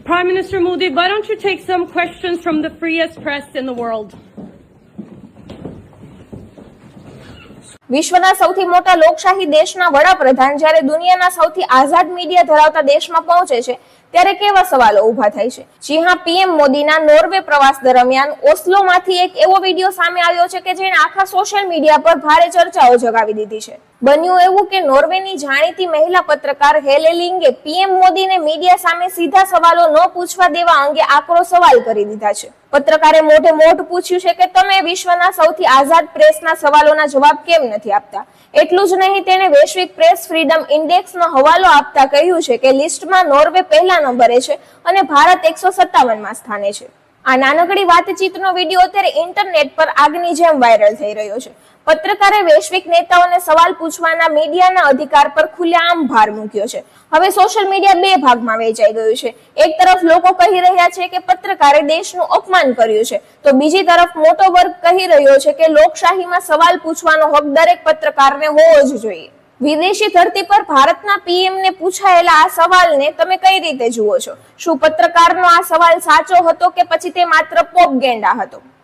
Prime Minister Modi, why don't you take some questions from the freest press in the world? વિશ્વના સૌથી મોટા લોકશાહી દેશના વડાપ્રધાન જ્યારે દુનિયાના સૌથી આઝાદ મીડિયા ધરાવતા દેશમાં પહોંચે છે ત્યારે કેવા સવાલો ઉભા થાય છે? જી હા, પીએમ મોદીના નોર્વે પ્રવાસ દરમિયાન ઓસ્લોમાંથી એક એવો વિડીયો સામે આવ્યો છે કે જેણે આખા સોશિયલ મીડિયા પર ભારે ચર્ચાઓ જગાવી દીધી છે. બન્યું એવું કે નોર્વેની જાણીતી મહિલા પત્રકાર હેલે લિંગે પીએમ મોદીને મીડિયા સામે સીધા સવાલો ન પૂછવા દેવા અંગે આકરો સવાલ કરી દીધા છે. પત્રકારે મોઢે મોઢ પૂછ્યું છે કે તમે વિશ્વના સૌથી આઝાદ પ્રેસના સવાલોના જવાબ કેમ નથી આપતા? એટલું જ નહીં, તેણે વૈશ્વિક પ્રેસ ફ્રીડમ ઇન્ડેક્સનો હવાલો આપતા કહ્યું છે કે લિસ્ટમાં નોર્વે પહેલા નંબરે છે અને ભારત 157માં સ્થાને છે. આ નાનકડી વાતચીતનો વિડીયો અત્યારે ઇન્ટરનેટ પર આગની જેમ વાયરલ થઈ રહ્યો છે. પત્રકારે વૈશ્વિક નેતાઓને સવાલ પૂછવાના મીડિયાના અધિકાર પર ખુલ્લેઆમ ભાર મૂક્યો છે. હવે સોશિયલ મીડિયા બે ભાગમાં વહેંચાઈ ગયું છે. એક તરફ લોકો કહી રહ્યા છે કે પત્રકારે દેશનું અપમાન કર્યું છે, તો બીજી તરફ મોટો વર્ગ કહી રહ્યો છે કે લોકશાહીમાં સવાલ પૂછવાનો હક દરેક પત્રકારને હોવો જ જોઈએ. વિદેશી ધરતી પર ભારતના પીએમને પૂછાયેલા આ સવાલને તમે કઈ રીતે જુઓ છો? શું પત્રકારનો આ સવાલ સાચો હતો કે પછી તે માત્ર પ્રોપગેન્ડા હતો?